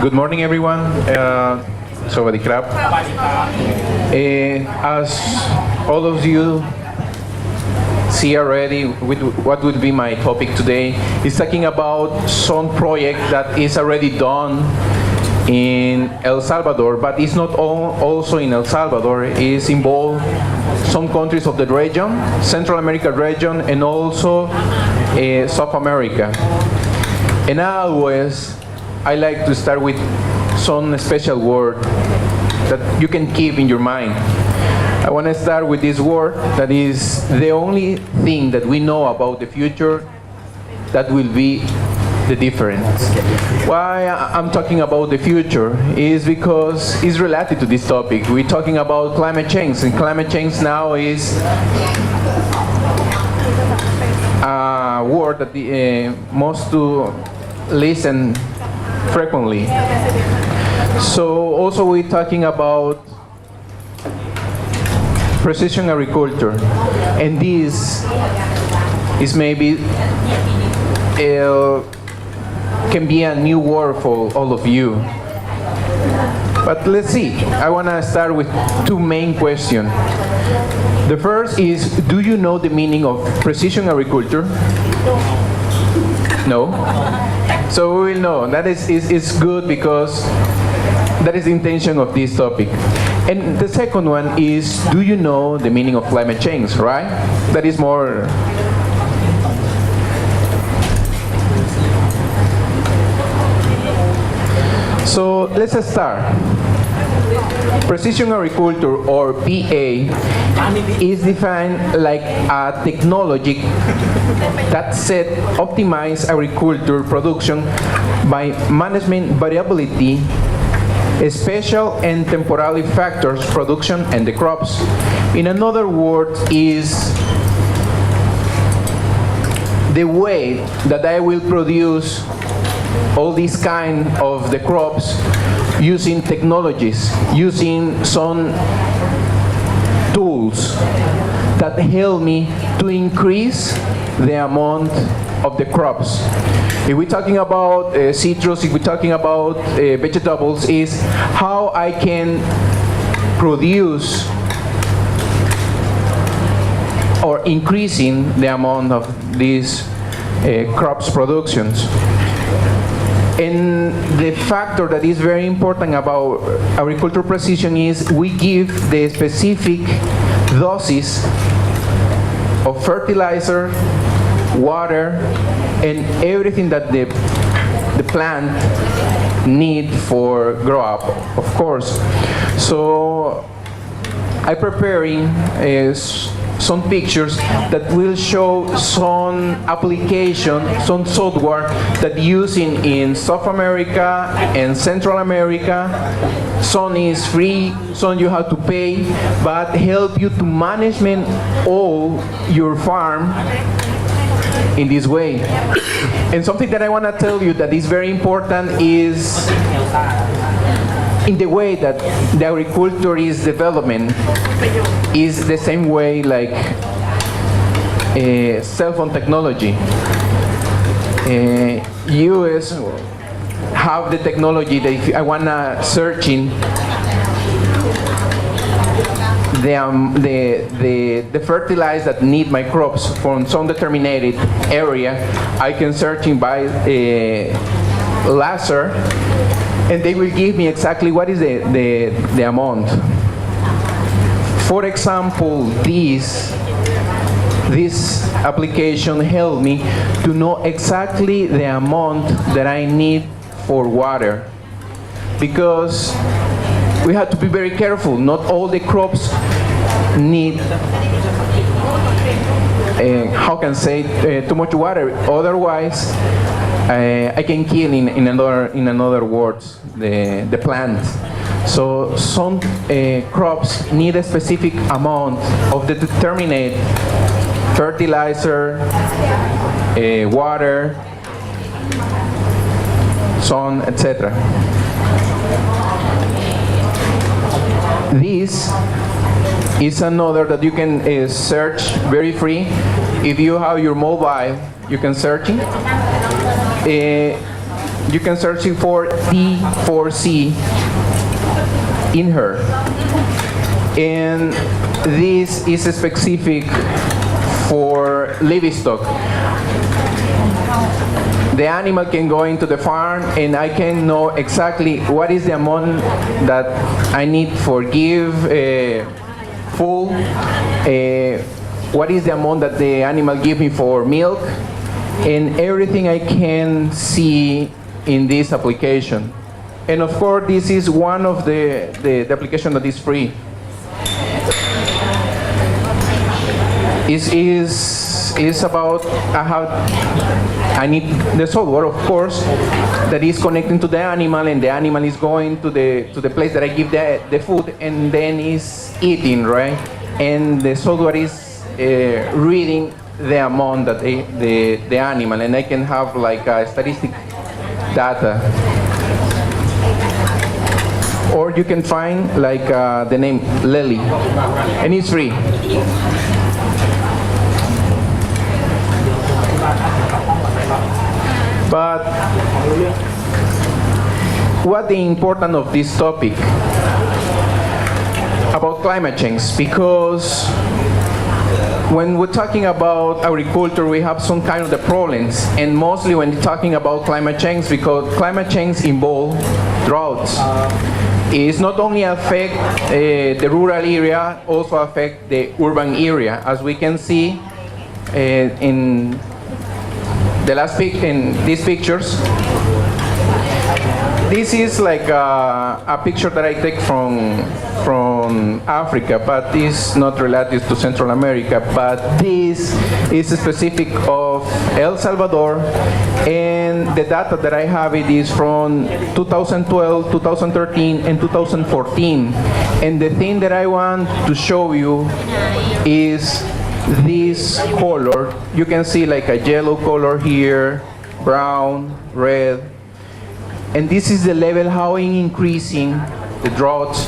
Good morning, everyone. Sawadee krap. As all of you see already, with what would be my topic today is talking about some project that is already done in El Salvador, but it's not also in El Salvador. It's involved some countries of the region, Central America region, and also South America. And I like to start with some special word that you can keep in your mind. I want to start with this word that is the only thing that we know about the future that will be the difference. Why I'm talking about the future is because it's related to this topic. We're talking about climate change, and climate change now is a word that most to listen frequently. So also we're talking about precision agriculture, and this is maybe can be a new word for all of you. But let's see. I want to start with two main questions. The first is, do you know the meaning of precision agriculture? No? So we will know. That is good because that is the intention of this topic. And the second one is, do you know the meaning of climate change, right? That is more... So let's start. Precision agriculture, or PA, is defined like a technology that optimize agriculture production by management variability, special and temporary factors, production and the crops. In another word, is the way that I will produce all these kind of the crops using technologies, using some tools that help me to increase the amount of the crops. If we're talking about citrus, if we're talking about vegetables, is how I can produce or increasing the amount of these crops productions. And the factor that is very important about agricultural precision is we give the specific doses of fertilizer, water, and everything that the plant need for grow up, of course. So I'm preparing some pictures that will show some application, some software that using in South America and Central America. Some is free, some you have to pay, but help you to management all your farm in this way. And something that I want to tell you that is very important is in the way that the agriculture is development is the same way like cell phone technology. US have the technology that if I wanna searching the fertilizer that need my crops from some determined area, I can searching by laser, and they will give me exactly what is the amount. For example, this application helped me to know exactly the amount that I need for water, because we have to be very careful. Not all the crops need how can say too much water. Otherwise, I can kill in another words the plant. So some crops need a specific amount of the determined fertilizer, water, sun, etc. This is another that you can search very free. If you have your mobile, you can search it. you can search it for D4C in her. And this is specific for livestock. The animal can go into the farm and I can know exactly what is the amount that I need for give food, what is the amount that the animal give me for milk, and everything I can see in this application. And of course, this is one of the application that is free. Is about I need the software, of course, that is connecting to the animal, and the animal is going to the place that I give the food, and then is eating, right? And the software is reading the amount that the animal, and I can have like a statistic data. Or you can find like the name Lily, and it's free. But what the importance of this topic about climate change? Because when we're talking about agriculture, we have some kind of the problems, and mostly when talking about climate change, because climate change involves droughts. It's not only affect the rural area, also affect the urban area, as we can see in the last in these pictures. This is like a picture that I take from Africa, but it's not related to Central America. But this is specific of El Salvador, and the data that I have it is from 2012, 2013, and 2014. And the thing that I want to show you is this color. You can see like a yellow color here, brown, red, and this is the level how in increasing the droughts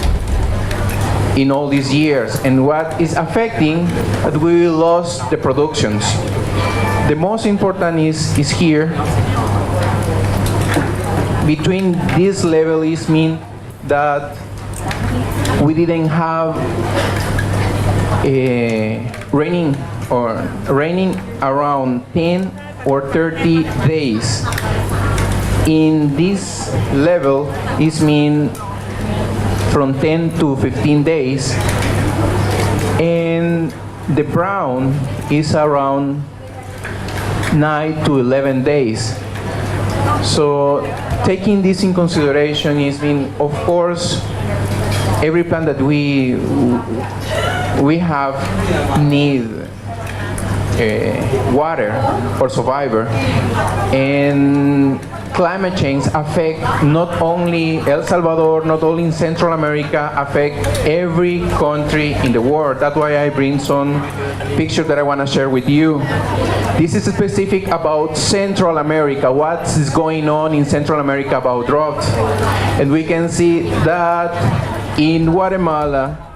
in all these years, and what is affecting that we lost the productions. The most important is here. Between this level is mean that we didn't have raining around 10 or 30 days. In this level is mean from 10 to 15 days, and the brown is around 9 to 11 days. So taking this in consideration is mean, of course, every plant that we have need water for survival, and climate change affect not only El Salvador, not only in Central America, affect every country in the world. That's why I bring some pictures that I want to share with you. This is specific about Central America, what is going on in Central America about drought. And we can see that in Guatemala,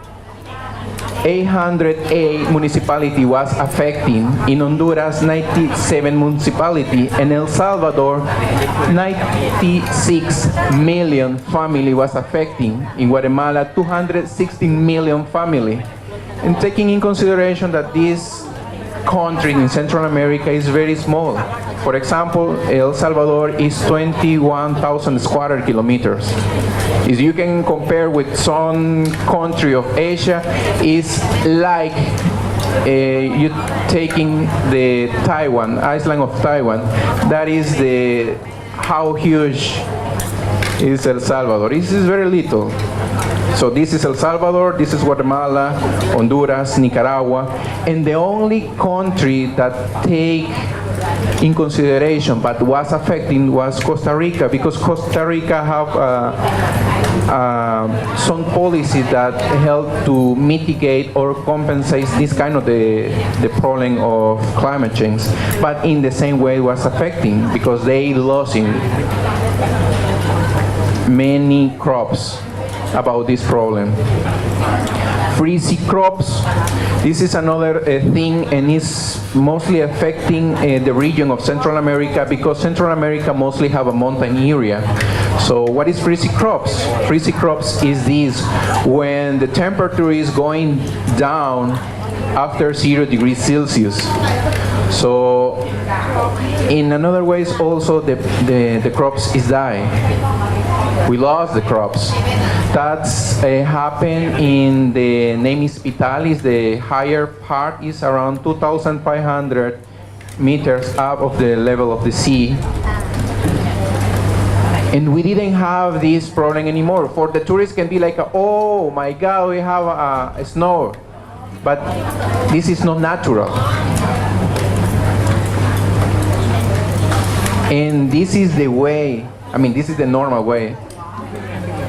808 municipality was affecting. In Honduras, 97 municipality. In El Salvador, 96 million family was affecting. In Guatemala, 216 million family. And taking in consideration that this country in Central America is very small. For example, El Salvador is 21,000 square kilometers. If you can compare with some country of Asia, it's like you taking the Taiwan, island of Taiwan. That is how huge is El Salvador. This is very little. So this is El Salvador, this is Guatemala, Honduras, Nicaragua, and the only country that take in consideration but was affecting was Costa Rica, because Costa Rica have some policies that help to mitigate or compensate this kind of the problem of climate change, but in the same way was affecting because they losing many crops about this problem. frizzy crops. This is another thing, and it's mostly affecting the region of Central America, because Central America mostly have a mountain area. So what is frizzy crops? Frizzy crops is this, when the temperature is going down after 0 degrees Celsius. So in another ways also the crops is dying. We lost the crops. That's happened in the Nemis Vitalis. The higher part is around 2,500 meters up of the level of the sea. And we didn't have this problem anymore. For the tourists can be like, oh my God, we have a snow. But this is not natural. And this is the way, I mean, this is the normal way.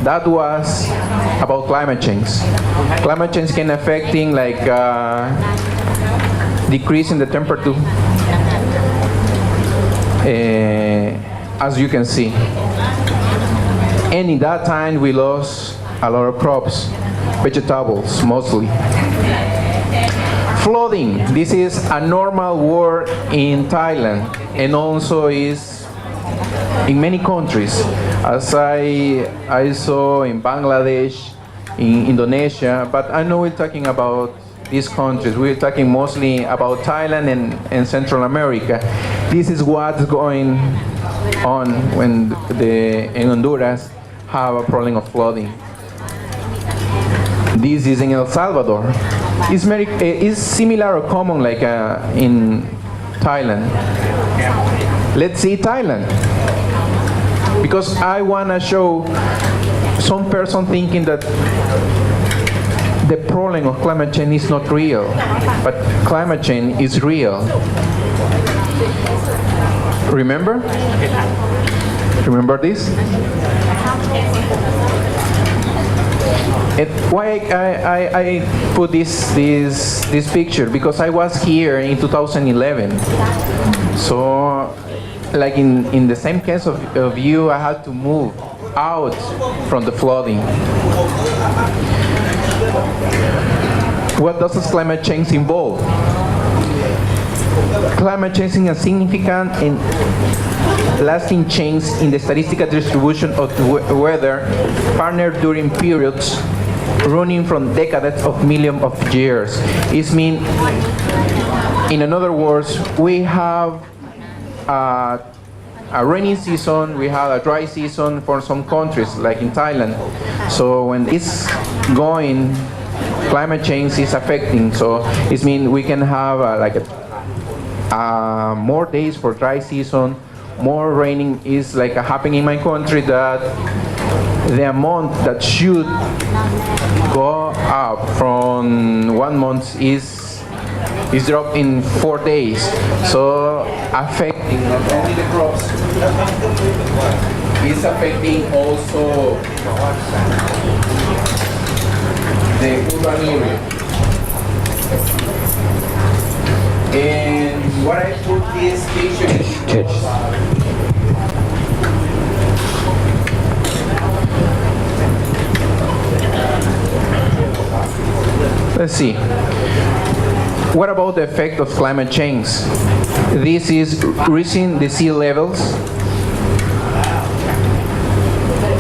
That was about climate change. Climate change can affecting like decreasing the temperature, as you can see. And in that time we lost a lot of crops, vegetables mostly. Flooding, this is a normal word in Thailand and also is in many countries. As I saw in Bangladesh, in Indonesia, but I know we're talking about these countries. We're talking mostly about Thailand and Central America. This is what's going on when in Honduras have a problem of flooding. This is in El Salvador. It's similar or common like in Thailand. Let's see Thailand. Because I want to show some person thinking that the problem of climate change is not real, but climate change is real. Remember? Remember this? Why I put this picture? Because I was here in 2011. So, like in the same case of you, I had to move out from the flooding. What does climate change involve? Climate change is a significant and lasting change in the statistical distribution of the weather pattern during periods running from decades of millions of years. It means, in other words, we have a rainy season, we have a dry season for some countries, like in Thailand. So when it's going, climate change is affecting. So it means we can have more days for dry season, more raining is like happening in my country, that the amount that should go up from 1 month is dropped in 4 days. So affecting not only the crops, it's affecting also the urban area. And what I put this picture in, let's see. What about the effect of climate change? This is raising the sea levels,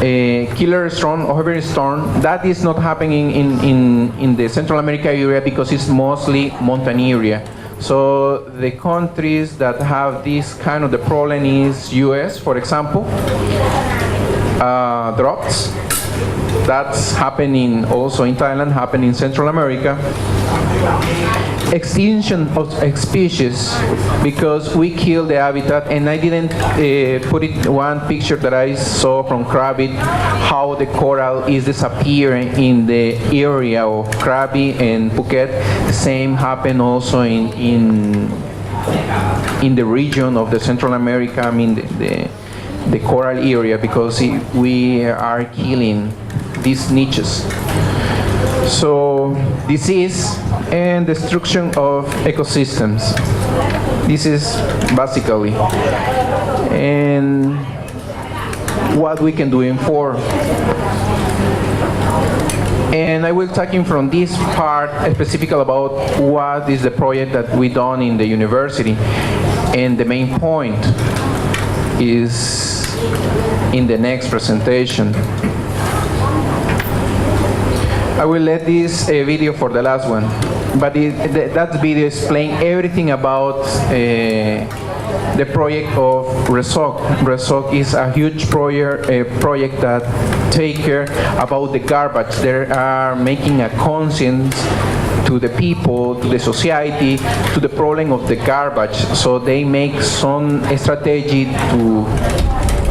a killer storm or heavy storm. That is not happening in the Central America area because it's mostly mountain area. So the countries that have this kind of the problem is US, for example, droughts. That's happening also in Thailand, happening in Central America. Extinction of species because we kill the habitat, and I didn't put it one picture that I saw from Krabi, how the coral is disappearing in the area of Krabi and Phuket. The same happened also in the region of the Central America, I mean the coral area, because we are killing these niches. So disease and destruction of ecosystems. This is basically, and what we can do in for. And I will talking from this part specifically about what is the project that we done in the university. And the main point is in the next presentation. I will let this video for the last one, but that video explain everything about the project of RESOC. RESOC is a huge project that take care about the garbage. They are making a conscience to the people, to the society, to the problem of the garbage. So they make some strategy to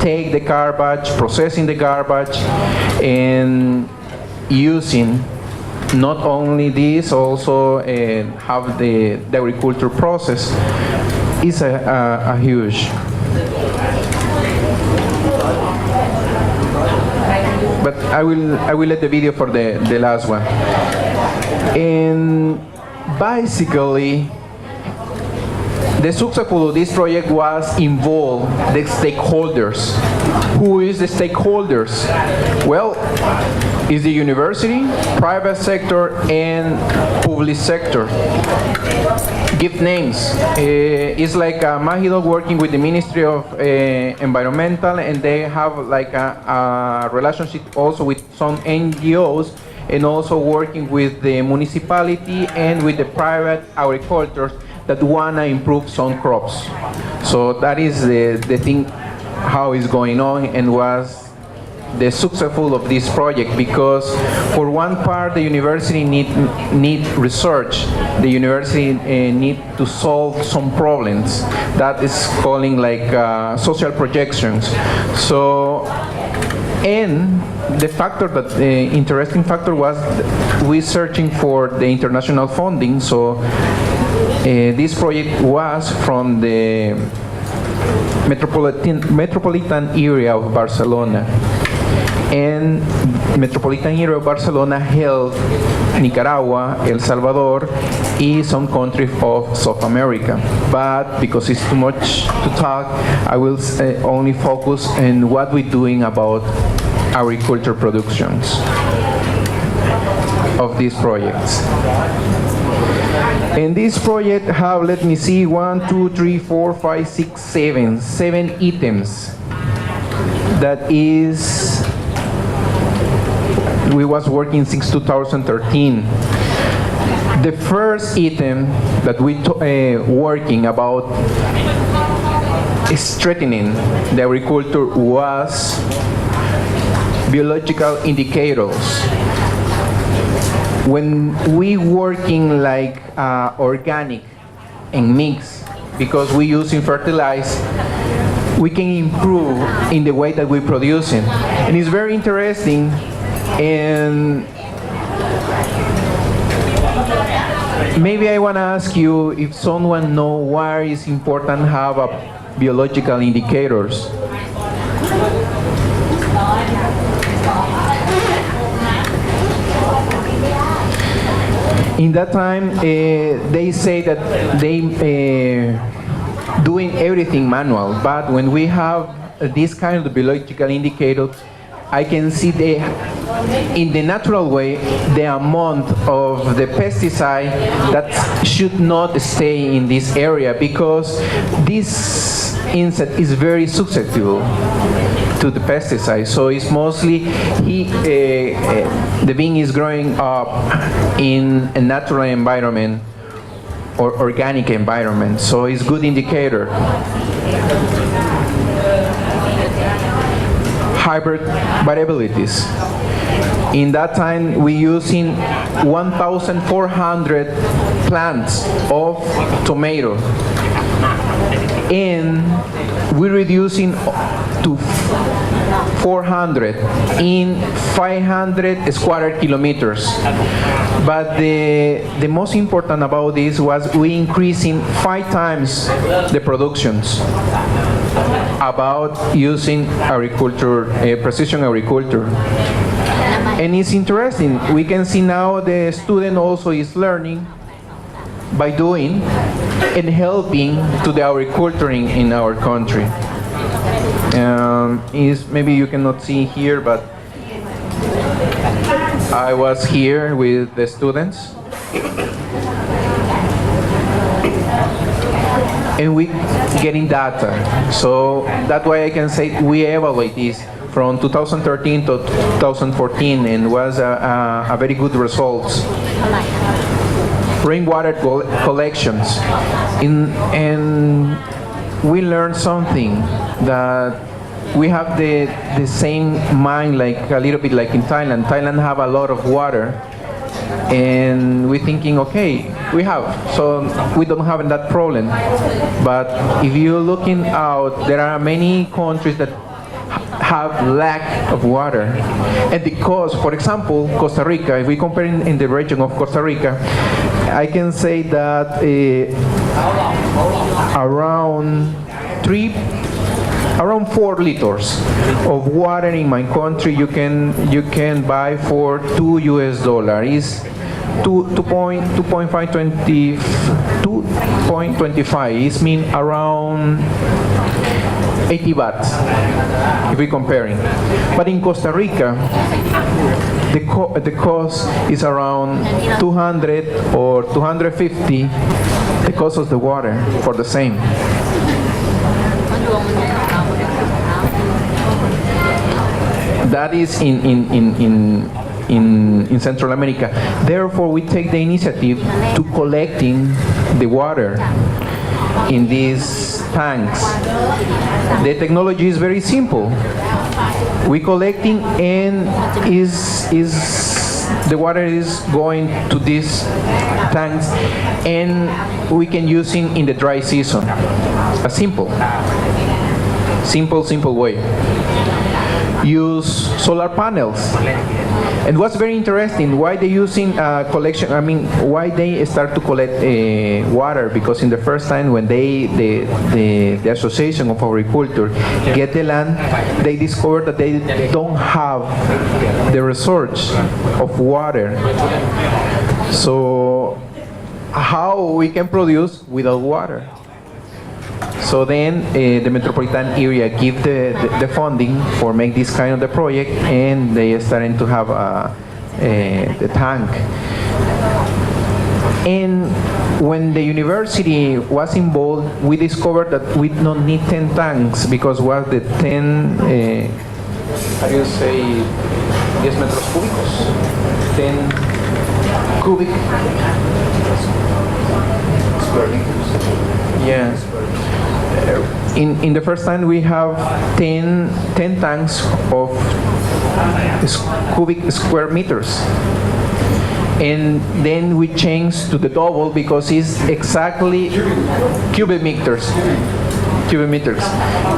take the garbage, processing the garbage, and using not only this, also have the agriculture process is a huge. But I will let the video for the last one. And basically, the success of this project was involve the stakeholders. Who is the stakeholders? Well, is the university, private sector, and public sector. Give names. It's like Mahidol working with the Ministry of Environmental, and they have like a relationship also with some NGOs, and also working with the municipality and with the private agricultors that want to improve some crops. So that is the thing, how it's going on, and was the successful of this project, because for one part the university need research. The university need to solve some problems that is calling like social projections. So, and the factor that the interesting factor was we searching for the international funding. So this project was from the metropolitan area of Barcelona. And metropolitan area of Barcelona held Nicaragua, El Salvador, and some countries of South America. But because it's too much to talk, I will only focus on what we're doing about agriculture productions of these projects. And this project have, let me see, 1, 2, 3, 4, 5, 6, 7 items. That is, we was working since 2013. The first item that we working about strengthening the agriculture was biological indicators. When we working like organic and mix, because we using fertilizer, we can improve in the way that we produce it. And it's very interesting. And maybe I want to ask you if someone know why it's important to have a biological indicators. In that time, they say that they doing everything manual, but when we have this kind of biological indicators, I can see in the natural way the amount of the pesticide that should not stay in this area, because this insect is very susceptible to the pesticide. So it's mostly the bean is growing up in a natural environment or organic environment. So it's good indicator. Hybrid variabilities. In that time, we using 1,400 plants of tomato, and we're reducing to 400 in 500 square kilometers. But the most important about this was we increasing 5 times the productions about using agriculture, precision agriculture. And it's interesting, we can see now the student also is learning by doing and helping to the agriculture in our country. Maybe you cannot see here, but I was here with the students, and we getting data. So that's why I can say we evaluate this from 2013 to 2014, and was a very good results. Rainwater collections, and we learned something, that we have the same mind, like a little bit like in Thailand. Thailand have a lot of water, and we're thinking, okay, we have, so we don't have that problem. But if you're looking out, there are many countries that have lack of water. And because, for example, Costa Rica, if we compare in the region of Costa Rica, I can say that around 4 liters of water in my country you can buy for $2 US. Is 2.25. It means around 80 bahts if we're comparing. But in Costa Rica, the cost is around 200 or 250, the cost of the water for the same. That is in Central America. Therefore, we take the initiative to collecting the water in these tanks. The technology is very simple. We collecting, and the water is going to these tanks, and we can use it in the dry season. A simple way. Use solar panels. And what's very interesting, why they using collection, why they start to collect water, because in the first time when the Association of Agriculture get the land, they discovered that they don't have the resource of water. So how we can produce without water? So then the metropolitan area give the funding for make this kind of the project, and they are starting to have the tank. And when the university was involved, we discovered that we don't need 10 tanks, because was the 10, how do you say, 10 metros cúbicos? 10 cubic square meters. Yeah. In the first time we have 10 tanks of cubic square meters, and then we change to the double, because it's exactly cubic meters,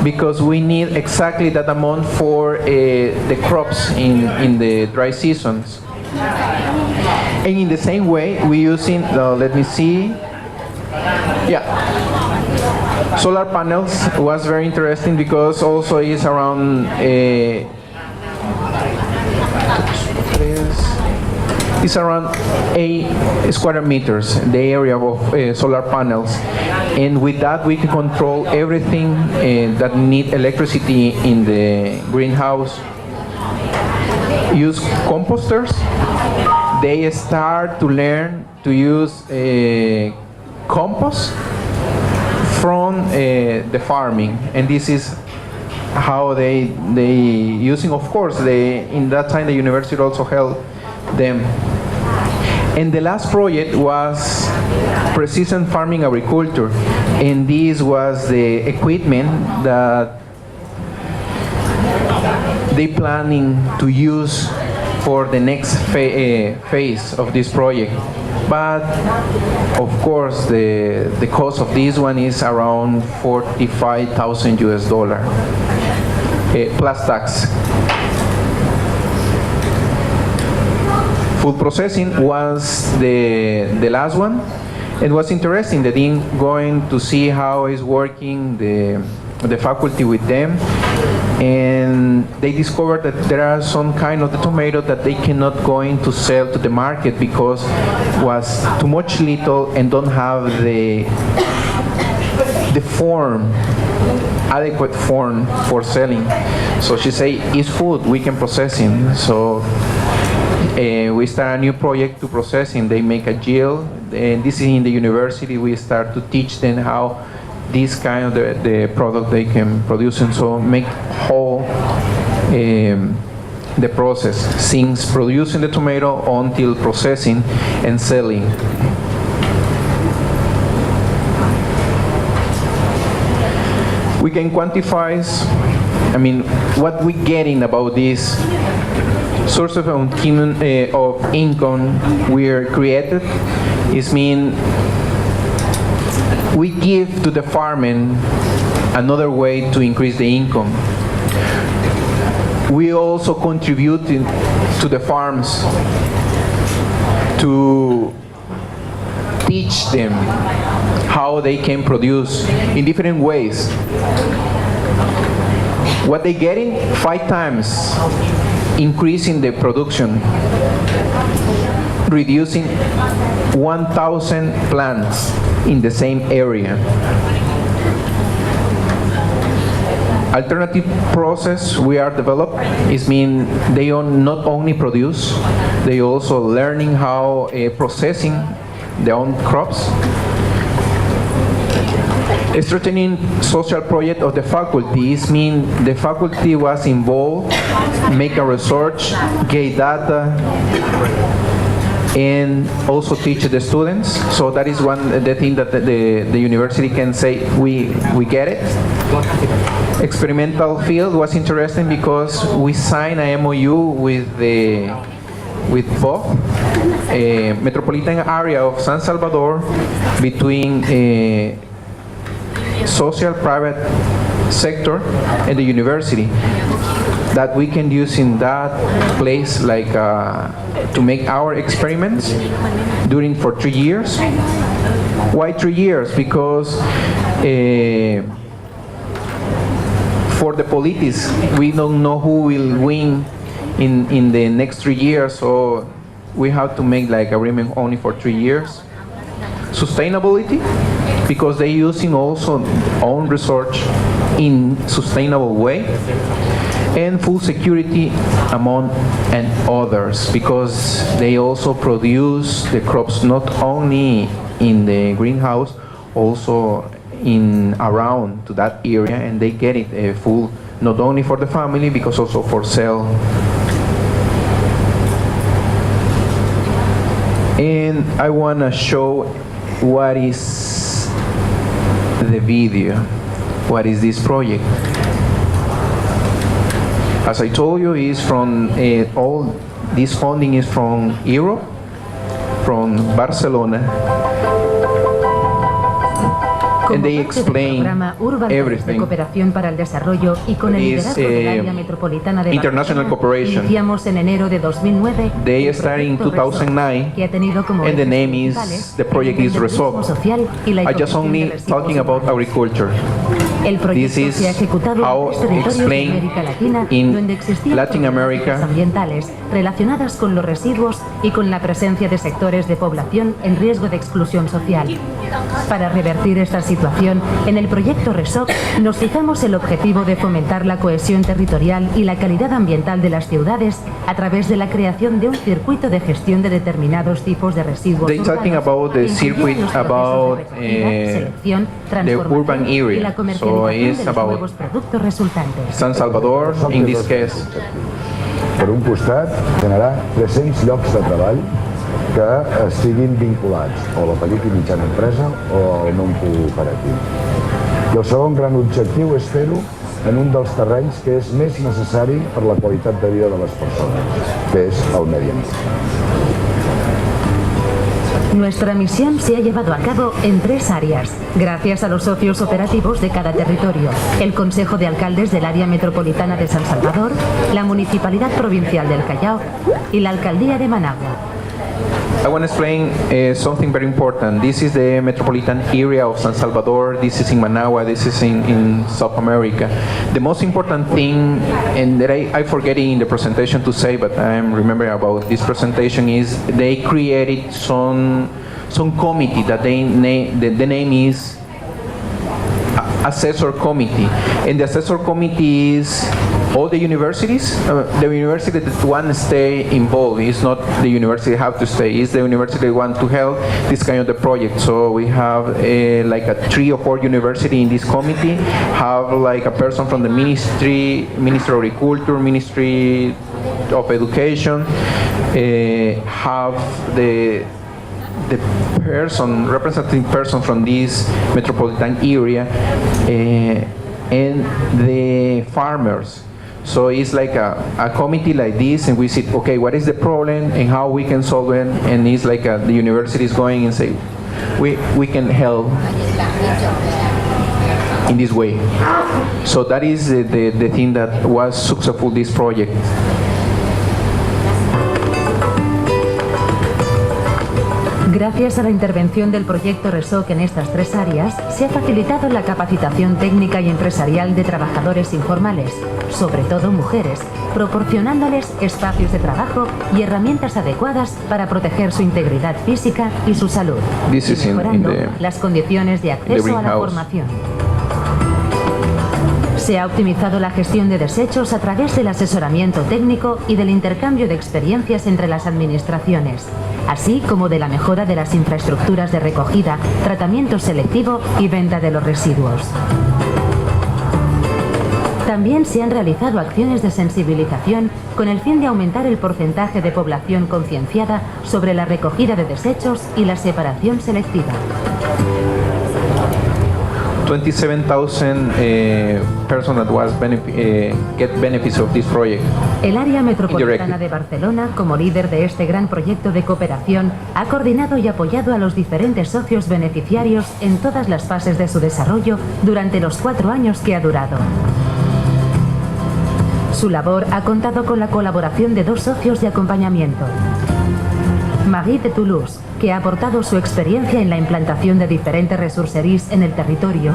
because we need exactly that amount for the crops in the dry seasons. And in the same way we using let me see, solar panels was very interesting, because also is around it's around 8 square meters, the area of solar panels, and with that we can control everything that need electricity in the greenhouse. Use composters. They start to learn to use compost from the farming, and this is how they using, of course, in that time the university also helped them. And the last project was precision farming agriculture, and this was the equipment that they planning to use for the next phase of this project. But of course the cost of this one is around $45,000 US plus tax. Food processing was the last one. It was interesting. The dean going to see how is working the faculty with them, and they discovered that there are some kind of the tomato that they cannot go in to sell to the market because was too much little and don't have the form, adequate form for selling. So she say, it's food, we can process it. So we start a new project to processing. They make a gel, and this is in the university. We start to teach them how this kind of the product they can produce, and so make whole the process since producing the tomato until processing and selling. We can quantify, what we getting about this source of income we are created is we give to the farming another way to increase the income. We also contribute to the farms to teach them how they can produce in different ways. What they getting? 5 times increasing the production, reducing 1,000 plants in the same area. Alternative process we are developed is they not only produce, they also learning how processing their own crops. Strengthening social project of the faculty is the faculty was involved, make a research, get data, and also teach the students. So that is the thing that the university can say, we get it. Experimental field was interesting because we signed a MOU with both metropolitan area of San Salvador between social private sector and the university, that we can use in that place to make our experiments for 3 years. Why 3 years? Because for the politics, we don't know who will win in the next 3 years, so we have to make agreement only for 3 years. Sustainability, because they using also own research in sustainable way, and food security among and others, because they also produce the crops not only in the greenhouse, also around to that area, and they get it full not only for the family, because also for sale. And I want to show what is the video, what is this project. As I told you, is from all this funding is from Europe, from Barcelona, and they explain everything. This international cooperation. They started in 2009, and the project is resolved. I just only talking about agriculture. This is how explained in Latin America. Relacionadas con los residuos y con la presencia de sectores de población en riesgo de exclusión social. Para revertir esta situación, en el proyecto RESOC nos fijamos el objetivo de fomentar la cohesión territorial y la calidad ambiental de las ciudades a través de la creación de un circuito de gestión de determinados tipos de residuos urbanos, talking about the circuit about the urban area. Y la comercialización de los nuevos productos resultantes. San Salvador, in this case. Per un costat, generar 300 llocs de treball que estiguin vinculats o a la petita i mitjana empresa o al món cooperatiu. I el segon gran objectiu és fer-ho en un dels terrenys que és més necessari per la qualitat de vida de les persones, que és el medi ambient. Nuestra misión se ha llevado a cabo en 3 áreas, gracias a los socios operativos de cada territorio, el Consejo de Alcaldes del Área Metropolitana de San Salvador, la Municipalidad Provincial del Callao y la Alcaldía de Managua. I want to explain something very important. This is the metropolitan area of San Salvador. This is in Managua. This is in South America. The most important thing, and that I forget in the presentation to say, but I'm remembering about this presentation, is they created some committee that the name is Assessor Committee, and the Assessor Committee is all the universities, the university that want to stay involved. It's not the university have to stay. It's the university that want to help this kind of the project. So we have like a 3 or 4 university in this committee. Have like a person from the Ministry of Agriculture, Ministry of Education. Have the person, representing person from this metropolitan area, and the farmers. So it's like a committee like this, and we see, okay, what is the problem and how we can solve it, and it's like the university is going and say, we can help in this way. So that is the thing that was successful, this project. Gracias a la intervención del proyecto RESOC en estas 3 áreas, se ha facilitado la capacitación técnica y empresarial de trabajadores informales, sobre todo mujeres, proporcionándoles espacios de trabajo y herramientas adecuadas para proteger su integridad física y su salud, y mejorando las condiciones de acceso a la formación. Se ha optimizado la gestión de desechos a través del asesoramiento técnico y del intercambio de experiencias entre las administraciones, así como de la mejora de las infraestructuras de recogida, tratamiento selectivo y venta de los residuos. También se han realizado acciones de sensibilización con el fin de aumentar el porcentaje de población concienciada sobre la recogida de desechos y la separación selectiva. 27,000 persons that was get benefits of this project. El área metropolitana de Barcelona, como líder de este gran proyecto de cooperación, ha coordinado y apoyado a los diferentes socios beneficiarios en todas las fases de su desarrollo durante los 4 años que ha durado. Su labor ha contado con la colaboración de 2 socios de acompañamiento. Marie de Toulouse, que ha aportado su experiencia en la implantación de diferentes resurseries en el territorio,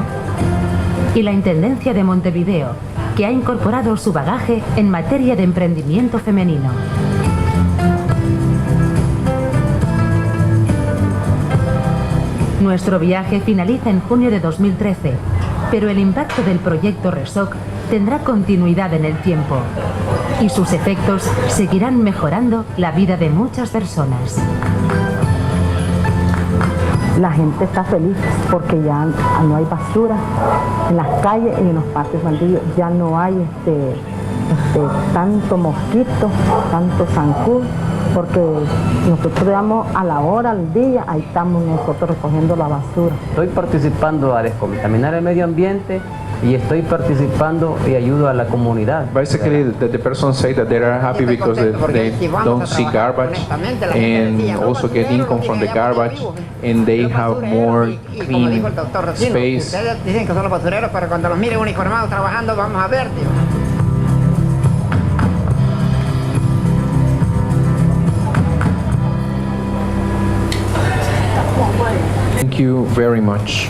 y la Intendencia de Montevideo, que ha incorporado su bagaje en materia de emprendimiento femenino. Nuestro viaje finaliza en junio de 2013, pero el impacto del proyecto RESOC tendrá continuidad en el tiempo y sus efectos seguirán mejorando la vida de muchas personas. La gente está feliz porque ya no hay basura en las calles y en los patios baldíos, ya no hay tanto mosquito, tanto zancudo, porque nosotros veamos a la hora, al día, ahí estamos nosotros recogiendo la basura. Estoy participando a descontaminar el medio ambiente y estoy participando y ayudo a la comunidad. Basically, the person say that they are happy because they don't see garbage and also get income from the garbage, and they have more clean space. Ustedes dicen que son los basureros, pero cuando los miren uniformados trabajando, vamos a ver, tío. Thank you very much.